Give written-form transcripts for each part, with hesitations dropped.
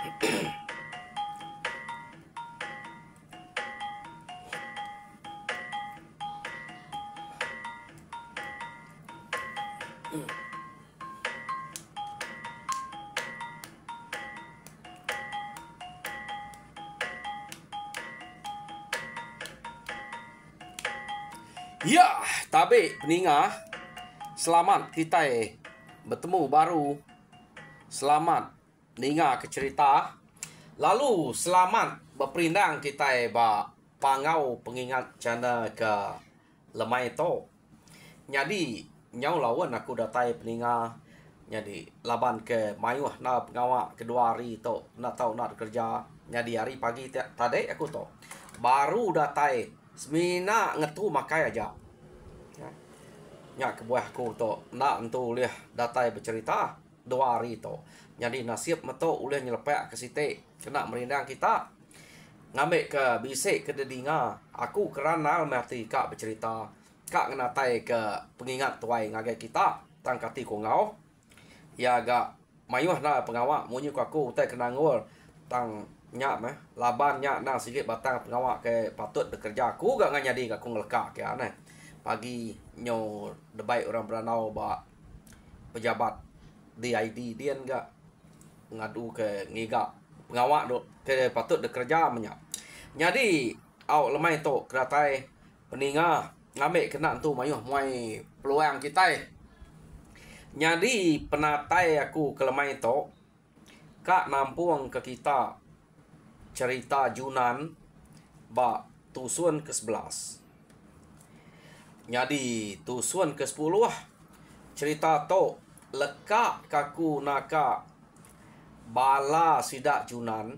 Ya, tapi peninga, selamat kita bertemu baru. Selamat dengar ke cerita. Lalu selamat berperindang kita pangau pengingat jana ke lemai to. Jadi nyau lawan aku datai peninga. Jadi laban ke mayuh na pengawak kedua hari to nak tahu nak kerja. Jadi hari pagi tadi aku to baru datai semina ngetu makai aja. Ya kebuah aku to nak entu liah datai bercerita dua hari to. Jadi nasib meto uleh nyelepek ke site kena merindang kita. Ngambil ke bisik ke dedinga. Aku kerana mati kak bercerita. Kak ngenatai ke pengingat tuai ngagai kita tangkati ko ngau. Ya agak mayuh na pengawak munyi ko aku utai kenangul tang nyak laban nyak na sikit batang pengawak ke patut bekerja aku gak nganyadi aku ngelekak ke aneh. Pagi nyo debai orang beranau ba pejabat DID dia enggak ngadu ke ngiga pengawak do ke patut bekerja menyak. Jadi au lemai to keratai peninga ngambil kena tu mayuh muai peluang kita. Jadi penatai aku ke lemai to kak nampung ke kita cerita Junan ba tusun ke-11. Jadi tusun ke-10 cerita to lekak kaku naka bala sidak Junan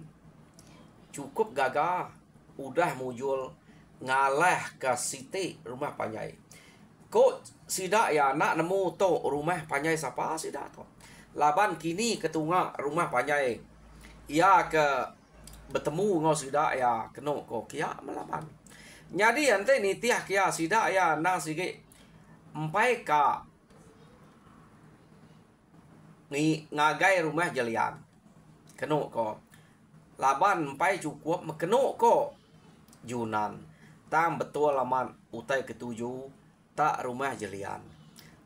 cukup gagah udah mujul ngalah ke siti rumah Panjai. Kok sidak ya nak nemu to rumah Panjai siapa sidak to. Laban kini ketunga rumah Panjai. Ia ke bertemu ngau sidak ya kena ko kia melaban. Jadi ante ni tiah kia sidak ya nang sikit empai ka ni ngagai rumah jalian. Kena ko laban empai cukup kena ko Junan. Tang betul laman utai ketujuh tak rumah jalian.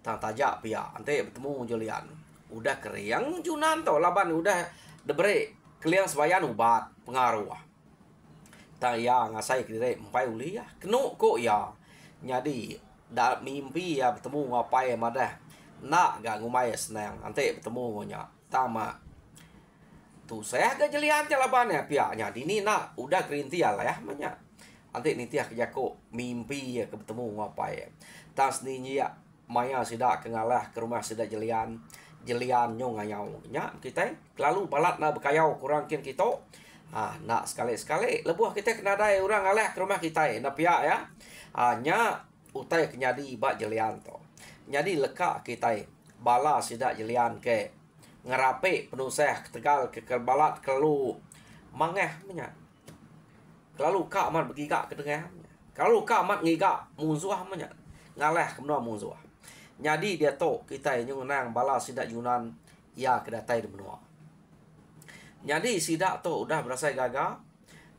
Tang tajak pia ante bertemu jalian. Udah keriang Junan to laban udah debre kalian sebayan ubat pengaruh. Tak ya ngasai kira empai uli ya. Kena kok ya. Jadi dak mimpi ya bertemu ngapai madah. Nak gak ngumai senang. Nanti bertemu ngonya. Tama. Tu saya ke jelian jalaban ya piaknya. Dini nak udah kerinti lah ya banyak. Nanti ninti kerja kok mimpi ya ke bertemu ngapai. Tas ni ya maya sidak kengalah ke rumah sidak jelian. Jelian nyong ngayau nya kita lalu balat na berkayau kurang kin kita nak sekali-sekali lebuh kita kena dai orang ngalah ke rumah kita na pia ya nya utai kenyadi bak jelian to nyadi lekak kita bala sidak jelian ke ngerape penusah tegal ke balat kelu mangeh nya lalu kak mat begigak ke tengah kalau kak mat ngigak musuh nya ngalah ke menua musuh. Jadi dia to kita yang nang bala sidak Junan ya kedatai di benua. Jadi sidak to udah berasa gagal.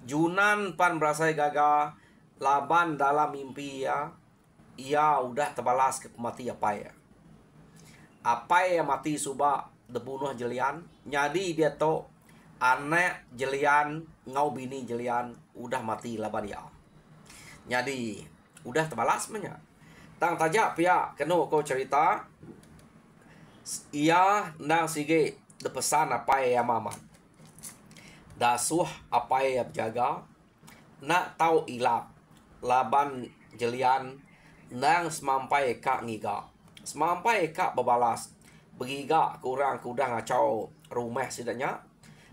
Junan pan berasa gagal. Laban dalam mimpi ya. Ia udah terbalas ke mati apa ya. Apa ya mati subak dibunuh jelian. Jadi dia to anak jelian ngau bini jelian udah mati laban ya. Jadi udah terbalas banyak. Tang tajak pia kena kau cerita ia nang sige de pesan apa ya mama dasuh apa ya jaga nak tahu ilap laban jelian nang semampai kak ngiga semampai kak bebalas begiga kurang kuda ngacau rumah sidanya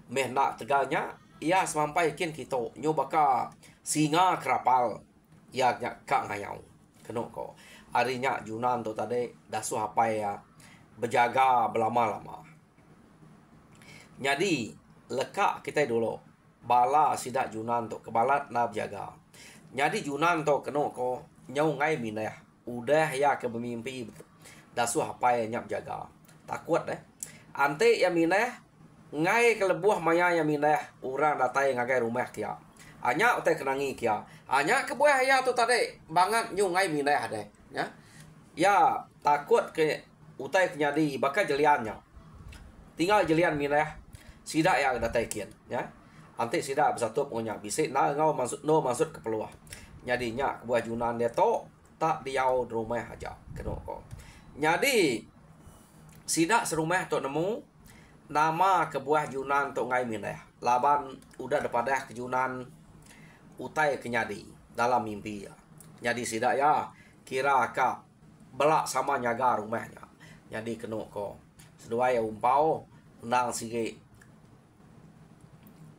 meh nak tegalnya ia semampai kin kita nyobaka singa kerapal ya kak ngayau kena kau harinya Junan tu tadi dasuh apa ya berjaga berlama-lama. Jadi lekak kita dulu bala sidak Junan tu kebalat nak berjaga. Jadi Junan tu kena ko nyau ngai minah udah ya ke bermimpi dasuh apa ya nyap jaga takut ante ya minah ngai kelebuah maya yang minah orang datai ngagai rumah kia. Hanya utai kenangi kia. Hanya kebuah ya tu tadi banget nyu ngai minah deh. Ya. Ya takut ke utai kenyadi bakal jeliannya. Tinggal jelian minah sidak ya datai kian. Ya. Antik sidak bersatu punya bisik na ngau maksud ke peluah. Jadi nya kebuah junan dia to tak diau rumah aja kena ko. Jadi sidak serumah tok nemu nama kebuah junan tok ngai minah. Laban udah depadah ke junan utai kenyadi dalam mimpi ya. Jadi sidak ya kira kak belak sama nyaga rumahnya. Jadi kena ko. Sedua ya umpau nang sige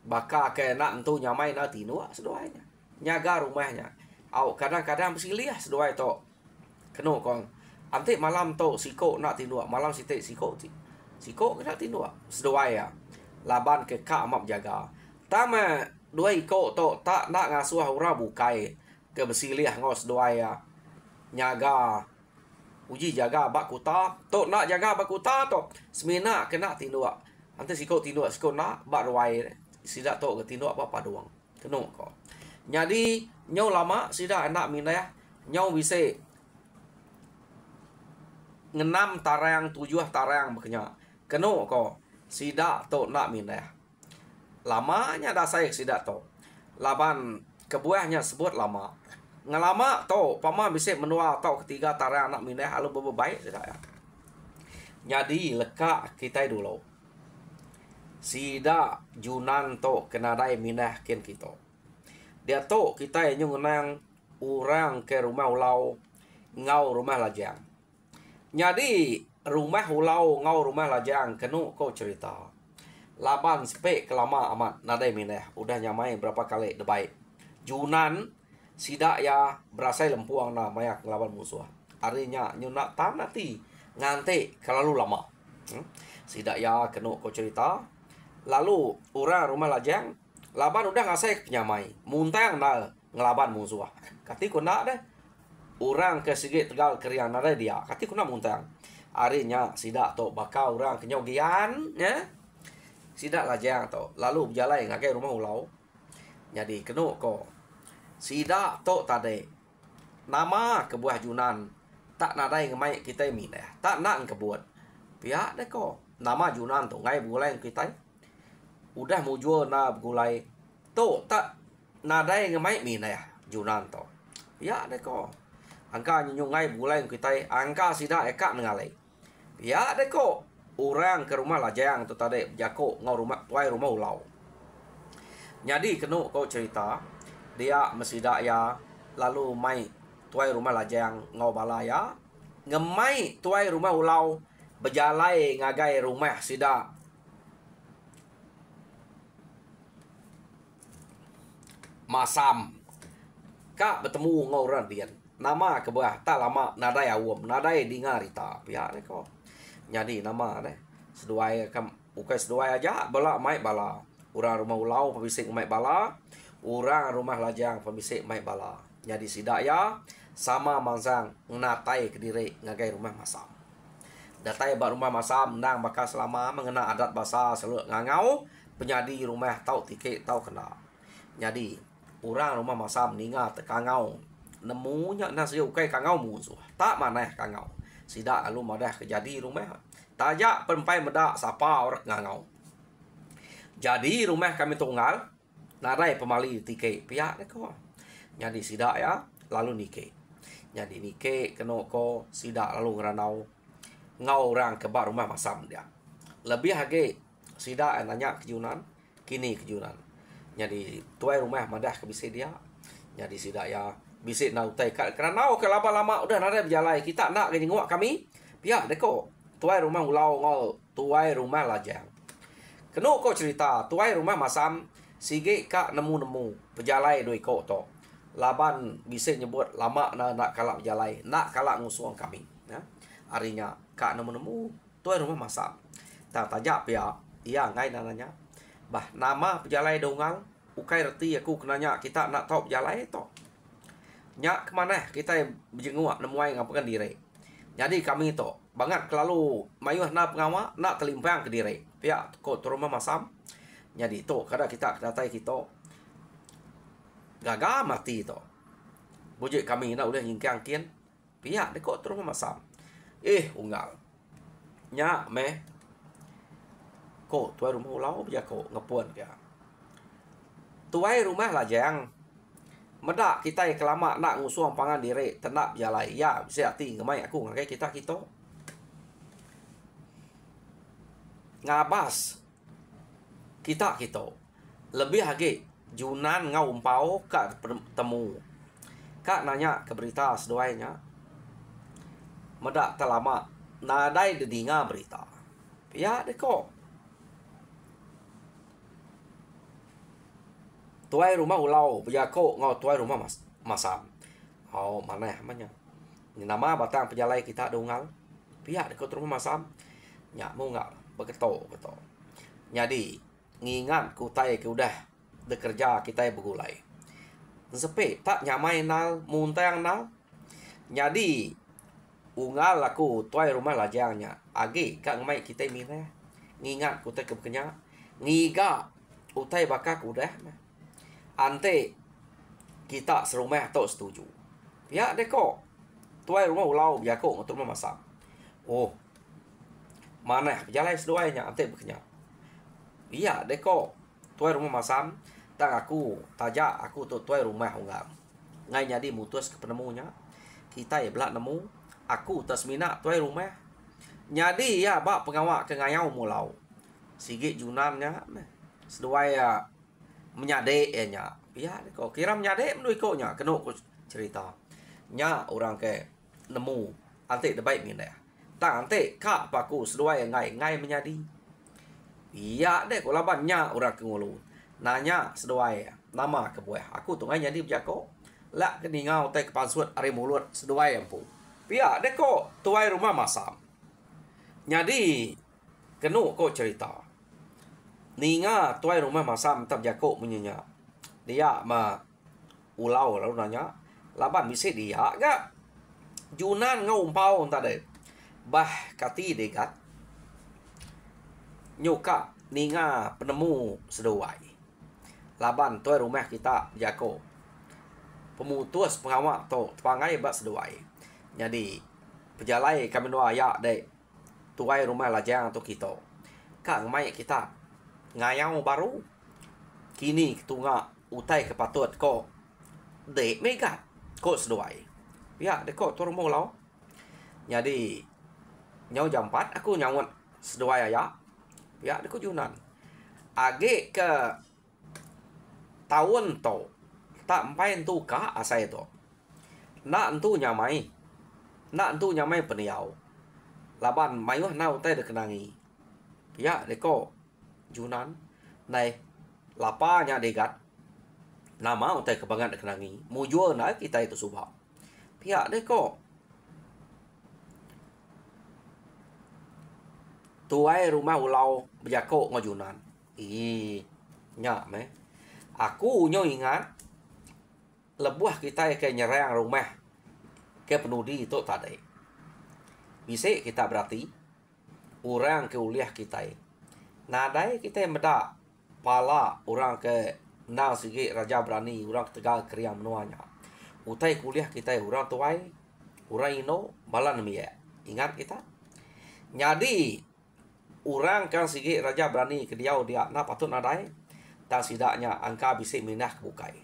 baka ke nak entu nyamai na tinua seduanya. Nyaga rumahnya. Au kadang-kadang mesti liah sedua itu. Kena ko. Antik malam to siko nak tinua, malam sitik siko ti. Siko nak tinua. Sedua ya. Laban ke kak map jaga. Tama dua iko to tak nak ngasuh ora bukai ke besilih ngos dua ya. Nyaga uji jaga bak kuta to nak jaga bak kuta to semina kena tinua. Ante siko tinua siko nak bak ruai sida to ke tinua apa paduang. Kena ko. Jadi nyau lama sida anak minah nyau bisa ngenam tarang 7 tarang bekenya. Kena ko sida to nak minah. Lamanya dah saya sida to. Laban kebuahnya sebut lama. Ngelama to pama bisa menua to ketiga tarang anak minah alu baik sida ya. Jadi leka kita dulu. Sida junan to kenadai minah ken kita. Dia to kita yang ngenang orang ke rumah ulau ngau rumah lajang. Jadi rumah ulau ngau rumah lajang kenu kau cerita. Laban spek kelama amat nadai minah. Udah nyamai berapa kali debai. Junan sidak ya berasai lempuang na mayak ngelawan musuh. Artinya nyunak tan nanti ngante kelalu lama. Sidak ya kenu kau cerita. Lalu orang rumah lajang laban udah ngasai penyamai. Muntang na ngelaban musuh. Kati ku nak deh. Orang ke sigit tegal keriang nada dia. Kati ku nak muntang. Artinya sidak to bakal orang kenyogian ya. Sidak lajang to. Lalu berjalan ngakai rumah ulau. Jadi kenu ko. Sidak to tadi. Nama kebuah junan. Tak nadai ngemai kita minah. Tak nak kebuat. Pihak deh ko. Nama junan to. Ngai bulai kita. Udah mujur na gulai. To tak nadai ngemai minah junan to. Pihak deh ko. Angka nyungai bulai kita. Angka sidak ekak nengalai. Pihak deh ko. Orang ke rumah lajang tu tadi jako ngau rumah tuai rumah ulau. Jadi kenu kau cerita dia mesida ya lalu mai tuai rumah lajang ngau balaya ngemai tuai rumah ulau berjalai ngagai rumah sida masam kak bertemu ngau radian nama kebuah tak lama nadai awam nadai dingarita pihak ni kau. Jadi nama deh seduai kam ukai seduai aja bala mai bala orang rumah ulau pembisik mai bala orang rumah lajang pembisik mai bala. Jadi sidak ya sama mangsang natai kediri ngagai rumah masam. Datai ba rumah masam nang bakal selama mengena adat bahasa seluk ngangau penyadi rumah tau tiket tau kena. Jadi orang rumah masam ninga tekangau nemunya nasi ukai kangau musuh tak mana kangau. Sidak lalu madah kejadi rumah. Tajak penpai medak sapa orang ngangau. Jadi rumah kami tunggal. Narai pemali tiket. Pihak ni ko. Jadi sidak ya. Lalu nike. Jadi nike kena ko. Sidak lalu ngeranau. Ngau orang kebar rumah masam dia. Lebih lagi. Sidak nanya kejunan. Kini kejunan. Jadi tuai rumah madah kebisi dia. Jadi sidak ya. Bisik nak utai kerana ke lama-lama udah nada berjalan kita nak ke jenguk kami pihak deko tuai rumah ulau ngau tuai rumah lajang kenu ko cerita tuai rumah masam sige kak nemu-nemu berjalan doi ko to laban bisik nyebut lama nak kalak berjalan nak kalak ngusuang kami ya artinya kak nemu-nemu tuai rumah masam tak tajak pihak iya ngai nanya bah nama berjalan dongal ukai reti aku kenanya kita nak tahu berjalan to. Nyak kemana kita berjenguk nemuai ngapakan diri. Jadi kami tu bangat kelalu mayuh na pengawa nak terlimpang ke diri. Pihak ko teruma masam. Jadi tu kada kita datai kita gagal mati tu. Bujuk kami nak udah nyingkang kian. Pihak deko teruma masam. Unggal. Nya meh. Ko tuai rumah ulau bija ko ngepuan dia. Tuai rumah lah jang. Medak kita yang kelama nak ngusuang pangan diri tenak jalai. Ya, bisa hati ngemai aku ngakai kita. Ngabas. Kita. Lebih lagi junan ngau umpau kak temu. Kak nanya ke berita seduainya. Medak terlama nadai dedinga berita. Ya, deko. Tuai rumah ulau berjako ngau tuai rumah masam. Mana namanya? Ini nama batang pejalai kita dungal. Pihak dekat rumah masam. Nyak mau nggak beketo. Jadi ngingat kutai ke udah bekerja kita bergulai. Sepe tak nyamai nal muntang nal. Jadi ungal aku tuai rumah lajangnya. Agi kak ngemai kita milih. Ngingat kutai ke bekenya. Ngiga utai bakak udah. Ante kita serumah tak setuju. Ya deko. Tuai rumah ulau biako untuk rumah masam. Mana jalan seduainya ante bekenya. Ya deko. Tuai rumah masam tang aku tajak aku tu tuai rumah unggal. Ngai jadi mutus ke penemunya. Kita ya belak nemu. Aku tas minat tuai rumah. Jadi ya bak pengawak ke ngayau mulau. Sigit junannya seduai ya menyadek nya. Ya kok kira menyadek mendu ikutnya kena aku cerita. Nya orang ke nemu ante debai minda. Tak ante kak paku seduai ngai menyadi. Iya dek ko labannya orang ke ngulu. Nanya seduai nama ke buah. Aku tu ngai jadi berjako. Lak ke ningau te kepansut ari mulut seduai empu. Pia dek ko tuai rumah masam. Jadi kena ko cerita. Ninga tuai rumah masam tak jako menyenya. Dia ulau lalu nanya. Laban bisa dia gak? Junan ngau umpau tadi. Bah kati dekat. Nyuka ninga penemu seduai. Laban tuai rumah kita jako. Pemutus pengawak tu tepangai bak seduai. Jadi pejalai kami dua ayak dek. Tuai rumah lajang tu kita. Kak ngemai kita. Ngayau baru kini ketunga utai kepatut ko dek mega ko seduai ya dek ko tur mulau. Jadi nyau jam 4 aku nyawat seduai ayak ya dek ko junan age ke tahun to tak empai tu ka asai to nak entu nyamai peniau laban mayuh na utai dek kenangi ya dek ko junan nai lapanya degat nama utai kebangan kenangi mujur na kita itu subah pihak deko tuai rumah ulau berjako ngojunan nyak me aku nyo ingat lebuah kita ke nyerang rumah ke penudi itu tadi bisa kita berarti orang ke uliah kita nadai kita meda pala orang ke nang sigi raja berani orang tegal kriang menuanya utai kuliah kita orang tuai orang ino balan mia ingat kita jadi orang kan sigi raja berani ke dia na patut nadai tak sidaknya angka bisa minah kebukai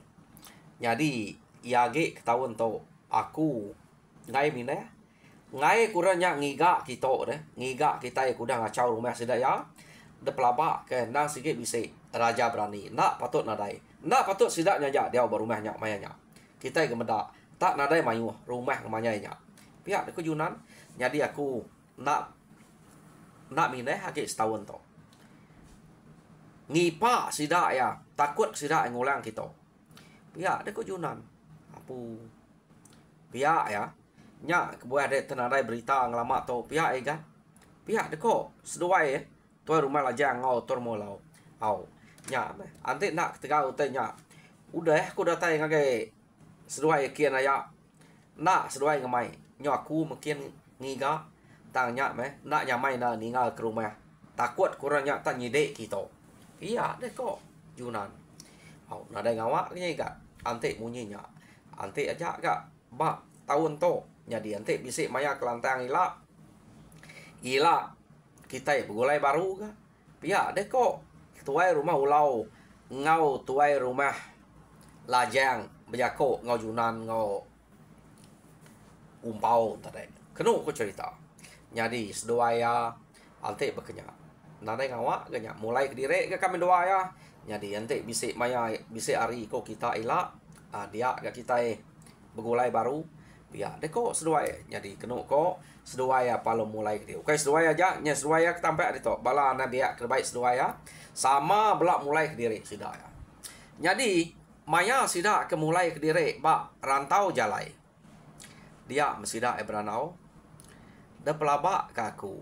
jadi iage ketahuan tu aku ngai minah ngai kurangnya ngiga kita deh ngiga kita kuda ngacau rumah sidaya de pelabak ke nang sikit bisa raja berani nak patut nadai nak patut sidaknya ja dia berumahnya mayanya kita ke meda tak nadai mayu rumah mayanya pihak aku junan jadi aku nak mineh hake setahun to ngipa sidak ya takut sidak ngulang kita pihak aku junan apu pihak ya nya kebuah de tenadai berita ngelamak to pihak ega pihak deko seduai tuai rumah lajang ngau tur mulau nya ante nak tegal utai nya udah aku datai ngagai seduai kian aya nak seduai ngemai nyo aku mungkin ngiga tanya nak nyamai na ningal ke rumah takut kurangnya tak nyidek kita iya deh kok Yunan nada ngawak nya gak ante munyinya ante aja gak ba tahun to jadi ante bisik maya kelantang ila kita begulai baru ga pia deh kok tuai rumah ulau ngau tuai rumah lajang bejako ngau Yunan ngau umpau tadi kenu ko cerita jadi sedoaya ante bekenya nada ngawak ganya mulai kedire ke kami doa ya jadi ante bisik maya bisik hari ko kita ila dia gak kita begulai baru ya deko sedoaya jadi kenu ko sedoaya palo mulai kedire oke sedoaya aja nya sedoaya ketampak dito bala na dia kebaik sedoaya sama belak mulai kedire sidaya jadi maya sida ke mulai kedire ba rantau jalai dia mesida ebranau da pelaba kaku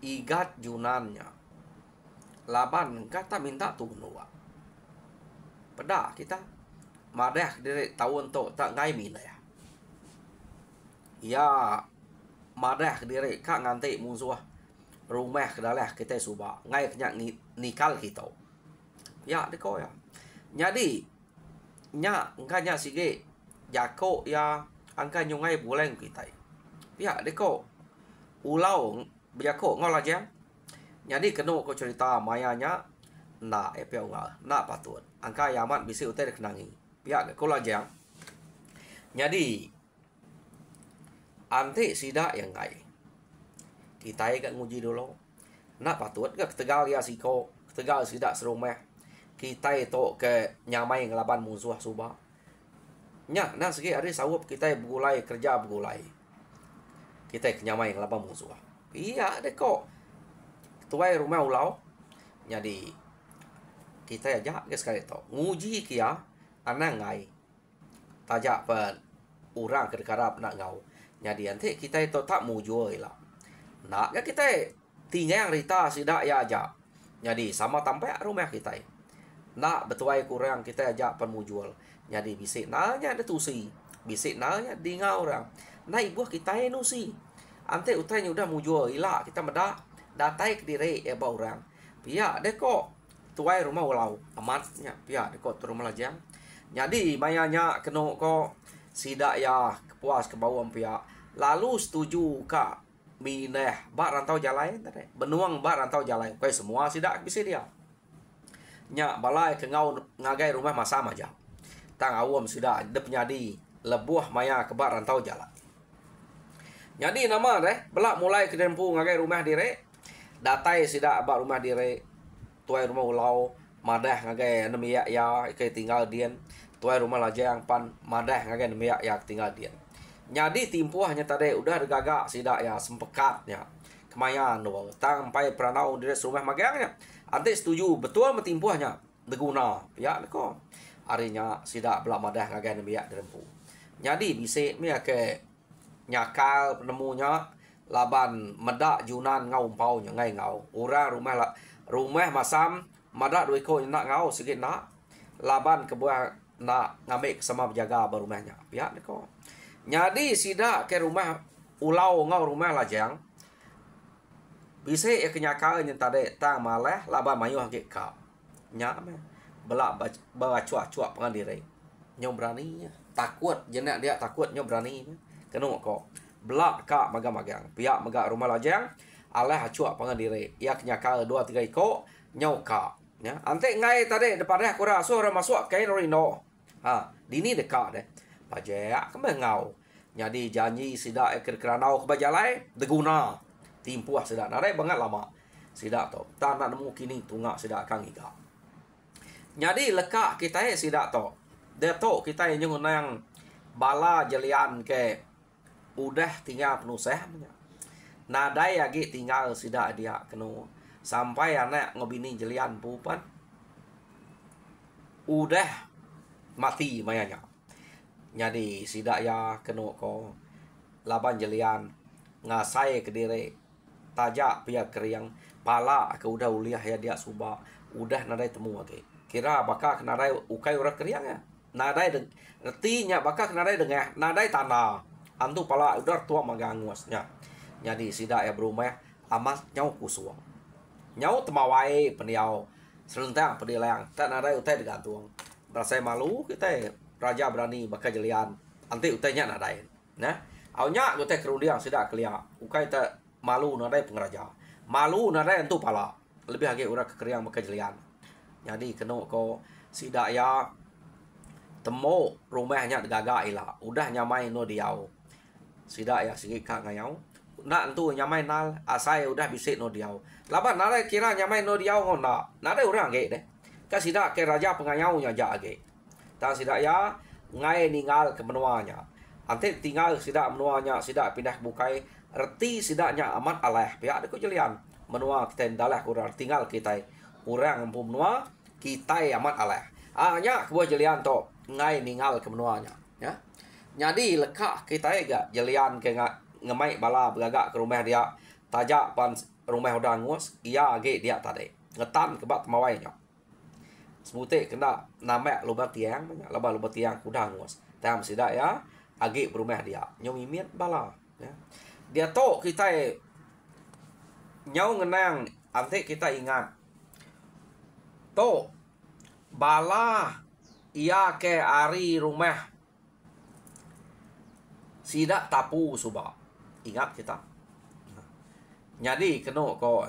igat Yunannya laban kata minta tunua peda kita madah dari tahun to tak ngai mina ya madah dari kak nganti musuh rumah kedalah kita suba ngai kenyak nikal kita ya deko ya jadi nya engkanya sige jako ya angka nyungai bulan kita ya deko ulau bejako ngolah jam jadi kenu ko cerita mayanya na epeo na patut angka yamat bisi utai kenangi pihak ko la jam jadi ante sida yang ngai kita gak nguji dulu na patut gak tegal ya siko tegal sida serumah kita itu ke nyamai ngelaban musuh suba nya na segi hari sawup kita begulai kerja begulai kita kenyamai ngelaban musuh iya deh kok tuai rumah ulau jadi kita aja guys sekali to nguji kia anak ngai tajak pen orang kedekarap nak ngau jadi nanti kita itu tak mujur lah nak ke kita tinggal rita sidak ya aja jadi sama tampak rumah kita nak betuai kurang kita aja pen mujur jadi bisik nanya ada tusi bisik nanya dingau orang nah ibu kita nusi ante utanya udah mujur ila kita meda datai ke diri ya orang pia deko tuai rumah ulau amatnya pia deko rumah lajang jadi mayanya keno ko sidak ya kepuas ke bawah pia lalu setuju ka mineh bak rantau jalan tadi benuang bak rantau jalan kau semua sidak bisa dia nya balai ke ngau ngagai rumah masa aja tang awam sidak de penyadi lebuah maya ke bak rantau jalan jadi nama deh belak mulai ke dempu ngagai rumah dire datai sida abak rumah dire tuai rumah ulau madah ngagai nemiak ya ke tinggal dian tuai rumah lajang pan madah ngagai nemiak ya tinggal dian jadi timpu hanya tadi udah degagak sida ya sempekatnya kemayan doang tang pai pranau dire rumah magangnya ante setuju betul metimpu hanya deguna ya kok harinya sida belak madah ngagai nemiak dempu jadi bisa mia ke nyakal penemunya laban medak Yunan ngau umpaunya ngai ngau ura rumah masam madak dua ko nak ngau sikit nak laban kebuah nak ngambil sama berjaga berumahnya pihak ko jadi sida ke rumah ulau ngau rumah lajang bisa ya kenyakal yang tadi tang malah laban mayu hakik ka nya belak bawa cuak pengandiri nyom beraninya takut jenak dia takut nyom berani kenu kok belak kak magang-magang pihak megak rumah lajang alah hacuak pengandiri ia kenyakal 2-3 iko nyau kak ya ante ngai tadi depan aku rasa orang masuk kain rino dini dekat deh pajak kembangau jadi janji sidak keranau kebajalai deguna timpuah sidak narai banget lama sidak to tanah nemu kini tunggak sidak kang iga jadi lekak kita sidak to dia to kita yang nang bala jelian ke udah tinggal penuh sehatnya nadai lagi tinggal sidak dia kenu sampai anak ngobini jelian pupan udah mati mayanya jadi sidak ya kenu ko laban jelian ngasai ke diri tajak pihak keriang pala ke udah uliah ya dia suba udah nadai temu lagi kira bakal nadai ukai urat keriang ya nadai retinya bakal nadai dengan nadai tanah antu pala udah tua maganguasnya Jadi sida ya berumah amat nyau kusuang. Nyau temawai peniau serentang pedilang tak ada utai digantung. Rasa malu kita raja berani bakal jelian. Anti utainya nadai. Nah, awnya utai kerundiang sida kelia. Ukai tak malu nadai pengeraja. Malu nadai entu pala. Lebih lagi urang kekeriang bakal jelian. Jadi kena ko sida ya temu rumahnya gaga ila. Udah nyamai no diau. Sida ya sigi ka ngayau. Nak entu nyamai nal asai udah bisik no diau. Laban nare kira nyamai no diau ngona. Nare urang ge deh. Ka sida ke raja pengayau nya ja ge. Ta sida ya ngai ninggal ke menuanya. Ante tinggal sida menuanya sida pindah bukai reti sidanya amat aleh. Pihak de ko jelian. Menua kita dalah kurang tinggal kita. Urang empu menua kita amat aleh. Nya kebuah jelian to ngai ninggal ke menuanya. Ya. Jadi lekak kita ga jelian ke ngemai bala beragak ke rumah dia tajak pan rumah udah ngus ia age dia tadi ngetan ke bak mawainya sebute kena nama lubang tiang lubang tiang kuda ngus tam sida ya age rumah dia nyomimit bala ya. Dia to kita nyau ngenang ante kita ingat to bala ia ke ari rumah sida tapu suba. Ingat kita. Jadi kena ko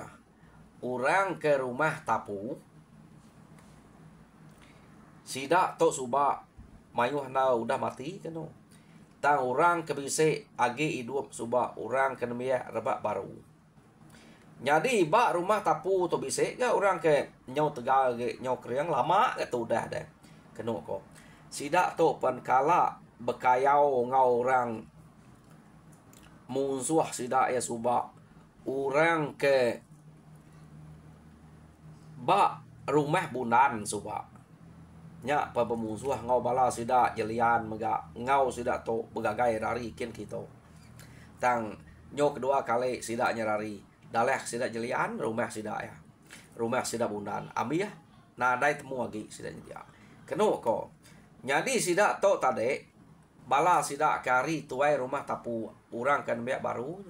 orang ke rumah tapu. Sida tok suba mayuh na udah mati kena. Tang orang ke bise agi hidup suba orang ke nemia rebak baru. Jadi ba rumah tapu to bise ga orang ke nyau tegal ge nyau kriang lama ke tu dah dah. Kena ko. Sida tok pan kala bekayau ngau orang musuh sida ya suba orang ke ba rumah bunan suba nya pa pemusuh ngau bala sida jelian mega ngau sida to begagai rari kin kita tang nyo kedua kali sida nyarari daleh sida jelian rumah sida ya rumah sida bunan ambi ya nadai temu lagi sida dia keno ko jadi sida to tade bala sida kari tuai rumah tapu urang kan biak baru.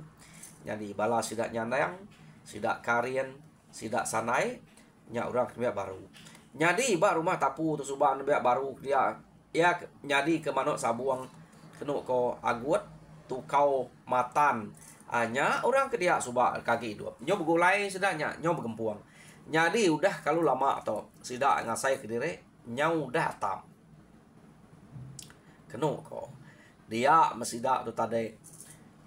Jadi bala sida nyandang, sida karian, sida sanai nya urang kan biak baru. Jadi ba rumah tapu tu suban biak baru dia ya jadi ke manuk sabuang kenu ko agut tu kau matan. Anya orang ke dia suba kaki hidup. Nyo begulai sida nya nyo begempuang. Jadi udah kalau lama to sida ngasai ke dire nyau udah tam. Kenu ko dia mesida tu tadi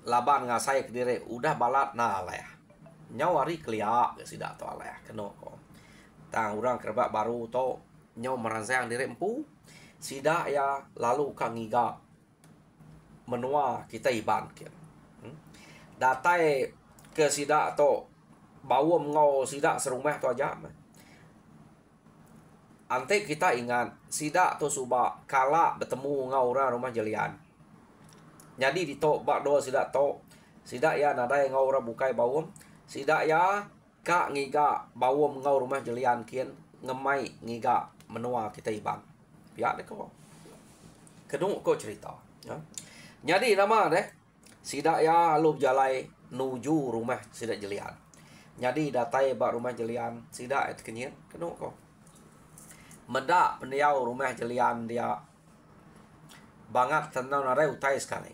laban ngasai ke dire udah balat na aleh nyawari kelia ke sida tu aleh kenu ko tang urang kerbak baru to nyau meransang dire empu sida ya lalu kang ngiga menua kita iban ke datai ke sida to bawom ngau sida serumah tu aja ante kita ingat sida tu suba kala bertemu ngau orang rumah jelian. Jadi di tok bak do sida tok sida ya nadai ngau orang bukai bawom sida ya ka ngiga bawom ngau rumah jelian kian ngemai ngiga menua kita iban. Pihak deh ko. Kedung ko cerita. Ya. Jadi nama deh sida ya lu jalai nuju rumah sida jelian. Jadi datai bak rumah jelian sida et kenyit kedung ko. Meda peniau rumah jelian dia bangat tenang narai utai sekali.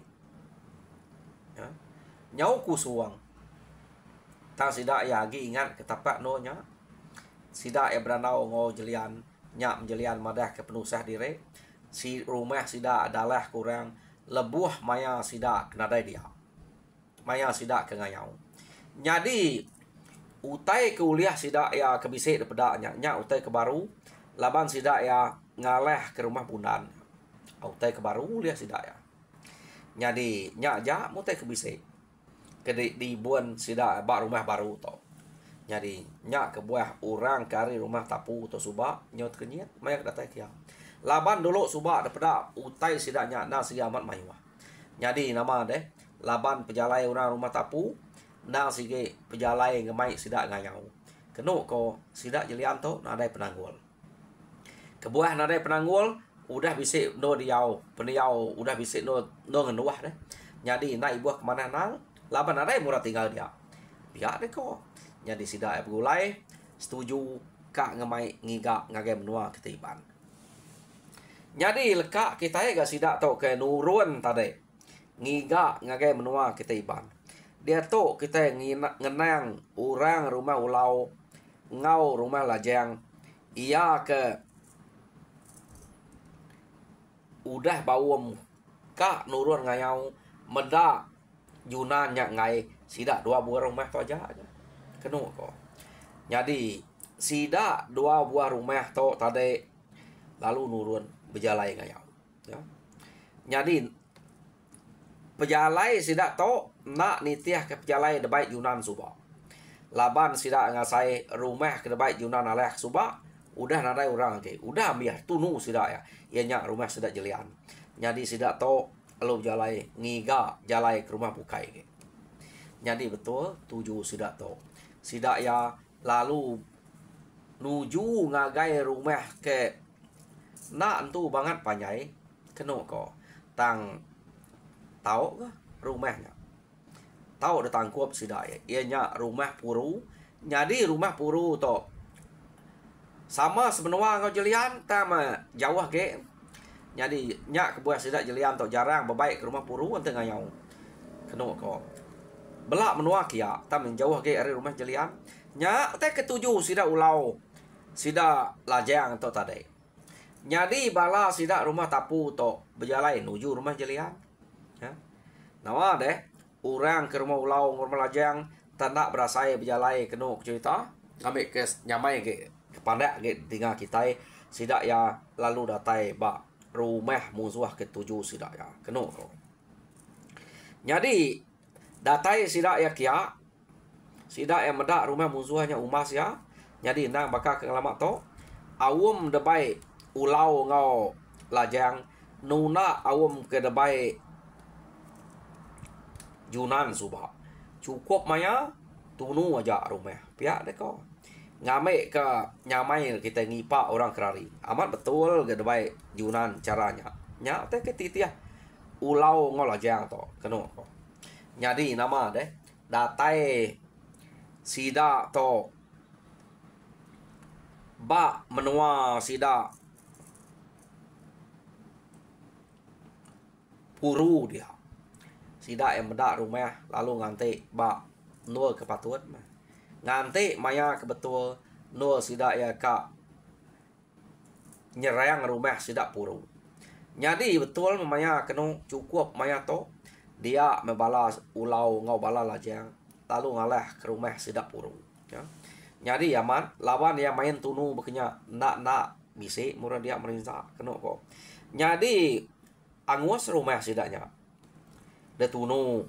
Ya. Nyau kusuang. Tang sida ya gi ingat ketapak no nya. Sida ya beranau ngau jelian nyak jelian madah ke penusah dire. Si rumah sida adalah kurang lebuh maya sida kenadai dia. Maya sida ke ngayau. Jadi utai ke uliah sida ya kebisik daripada nya utai ke baru laban sida ya ngaleh ke rumah bunan. Utai ke baru uliah sida ya. Jadi nya ja mutai ke bisik. Ke di buan sida bak rumah baru to. Jadi nya ke buah orang kari rumah tapu to suba nyot kenyit mayak datai kia. Laban dulu suba daripada utai sida nya na sigi amat mayuah. Jadi nama deh laban pejalai orang rumah tapu na sigi pejalai ngemai sida ngayau. Kenu ko sida jelian to nadai penanggul. Kebuah nadai penanggul udah bisik no diau peniau udah bisik no ngenuah deh. Jadi na ibuah kemana nal laban ada murah tinggal dia. Pihak deh ko. Jadi sida bergulai setuju kak ngemai ngiga ngagai menua ketiban. Jadi lekak kita gak sida to ke nurun tadi. Ngiga ngagai menua ketiban. Dia to kita ngenang orang rumah ulau ngau rumah lajang. Ia ke udah bawum kak nurun ngayau meda Yunan nyak ngai sida dua buah rumah to aja. Kenu ko. Jadi sida dua buah rumah to tadi lalu nurun berjalai ngayau. Ya. Jadi pejalai sida to nak nitiah ke pejalai debai Yunan suba. Laban sida ngasai rumah ke debai Yunan aleh suba. Udah nadai orang ke. Udah biar tunu sida ya. Ia nyak rumah sida jelian. Jadi sida to lalu jalai ngiga jalai ke rumah bukai ke. Jadi betul tuju sida to. Sida ya lalu nuju ngagai rumah ke nak entu banget panjai keno ko tang tahu ke rumahnya. Tahu datang kuap sida ya. Ianya rumah puru. Jadi rumah puru to sama sebenarnya ngau jelian tama jauh ke. Jadi nyak kebuah sida jelian to jarang berbaik ke rumah puru ante ngayau. Keno ko. Belak menua kia tam jauh ke dari rumah jelian. Nyak teh ketujuh sida ulau. Sida lajang to tadi. Jadi bala sida rumah tapu to berjalai nuju rumah jelian. Ya. Nawa deh orang ke rumah ulau rumah lajang tanda berasai berjalai keno cerita. Ambil ke nyamai ke kepandak ke tinggal kita sida ya lalu datai ba rumah musuh ketujuh sida ya keno. Jadi datai sida ya kia sida yang medak rumah musuhnya umas ya. Jadi nang bakal ke lama to awum debai ulau ngau lajang nuna awum ke debai Yunan subah. Cukup maya tunu aja rumah. Pihak deh ko. Ngame ke nyamai kita ngipak orang kerari. Amat betul ke debai Yunan caranya. Nya teh ke titiah ulau ngau lajang to keno ko. Jadi nama deh datai sida to ba menua sida puru dia. Sida yang medak rumah lalu nganti ba nur kepatuan mah. Nganti maya kebetul nur sida ya ka nyerang rumah sida puru. Jadi betul maya kena cukup maya to dia membalas ulau ngau bala lajang lalu ngalah ke rumah sida puru. Ya. Jadi aman lawan yang main tunu bekenya nak bisi murah dia merinsa kena kok. Jadi angus rumah sidanya. De tunu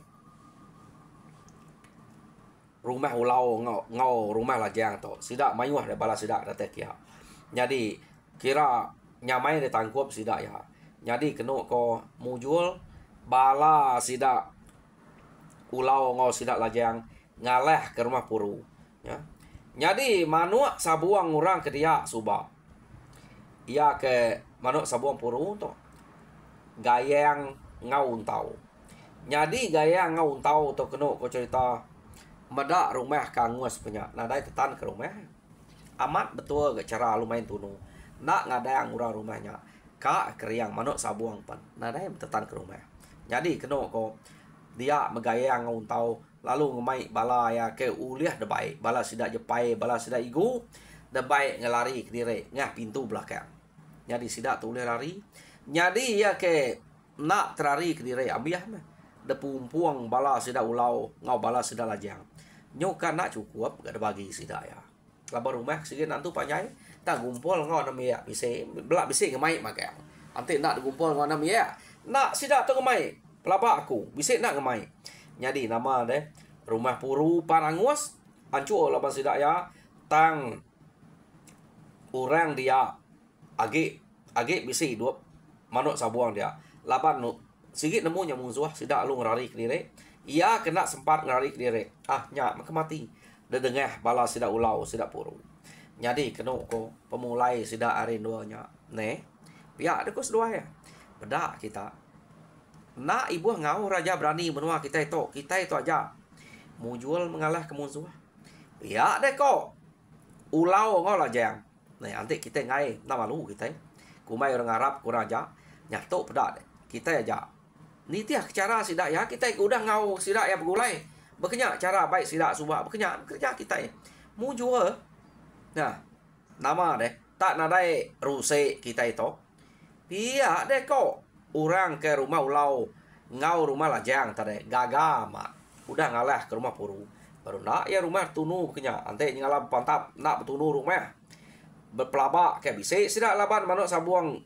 rumah ulau ngau rumah lajang to. Sida mayuah de bala sida datek ya. Jadi kira nyamai de tangkup sida ya. Jadi kena ko mujul bala sida ulau ngau sida lajang ngaleh ke rumah puru ya. Jadi manuk sabuang orang ke dia suba. Ia ke manuk sabuang puru to. Gayang ngau untau. Jadi gayang ngau untau to kena ko cerita medak rumah kangus punya. Nadai tetan ke rumah. Amat betul ke cara lumayan tunu. Nak ngadang urang rumahnya. Kak keriang manuk sabuang pan. Nadai tetan ke rumah. Jadi kena ko dia megayang ngau untau lalu ngemai bala ya ke uliah debai bala sida jepai bala sida igu debai ngelari ke dire ngah pintu belakang. Jadi sida tulih lari. Jadi ya ke nak terari ke dire abiah mah de pumpuang bala sida ulau ngau bala sida lajang. Nyoka nak cukup gak ada bagi sida ya. Labar rumah sige nantu panjai tak gumpol ngau nam ya bise belak bise ngemai makang. Ante nak gumpol ngau nam ya. Nak sida tu ngemai pelaba aku bise nak ngemai. Jadi nama deh rumah puru parangus ancu laban sida ya tang orang dia age bisi dua manuk sabuang dia laban nu sigit nemu nya musuh sida lu ngerari ke dire ia kena sempat ngerari ke dire nya mati de dengah bala sida ulau sida puru. Jadi kena ko pemulai sida arin duanya ne pihak de kus dua ya beda kita nak ibu ngau raja berani menua kita itu aja mujual mengalah ke musuh ya deh kok ulau ngau lah jang nah nanti kita ngai nama lu kita kumai orang Arab ku raja nyatu pedak deh kita aja ni tiah cara sidak ya kita udah ngau sidak ya begulai berkenyak cara baik sidak subah berkenyak kerja kita mujual nah nama deh tak nadai ruse kita itu pihak deh kok orang ke rumah ulau ngau rumah lajang tadi gagama udah ngalah ke rumah puru baru nak ya rumah tunu kenya ante ngalah pantap nak betunu rumah berpelabak kayak bisa sidak laban manuk sabuang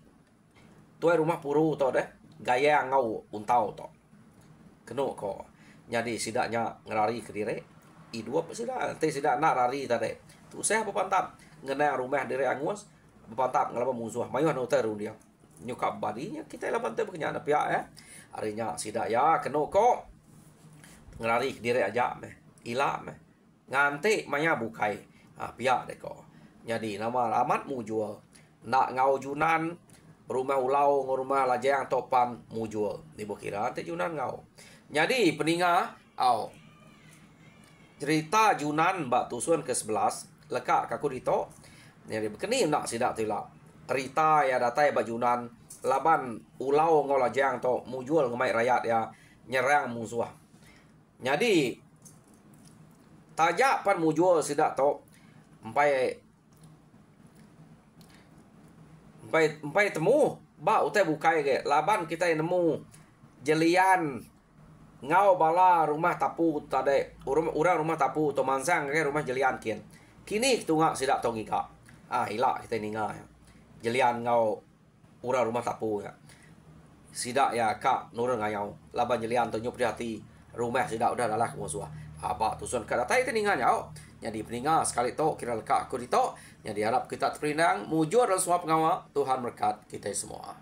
tuai rumah puru to deh gaya ngau untau to keno kok jadi sidaknya ngerari ke dire i2 sidak ante sidak nak rari tadi tu saya pantap ngena rumah dire angus pantap ngalaba musuh mayuan utar dia nyukap badinya kita laban teh berkenyak pihak ya harinya sidak ya keno kok ngerari diri aja meh ila meh ngante maya bukai pihak deh kok jadi nama alamat mujual nak ngau junan rumah ulau rumah lajang topan mujual di bukira teh junan ngau jadi peninga cerita junan mbak tusun ke-11 lekak kaku dito jadi bekeni nak sidak tilak Rita ya datai bajunan laban ulau ngau lajang to mujual ngemai rakyat ya nyerang musuh. Jadi tajak pan mujual sidak to empai temu ba utai bukai ge laban kita nemu jelian ngau bala rumah tapu tade urang rumah tapu to mansang ge rumah jelian kian. Kini tunga sidak to ngika. Hilak kita ninga ya. Jelian ngau ura rumah tapu ya sidak ya kak nurun ngayau laban jelian tunjuk hati rumah sidak udah dalah musuh apa tusun ke datai teninganya jadi peninga sekali to kira lekak aku dito jadi harap kita terpinang mujur dan semua pengawa Tuhan berkat kita semua.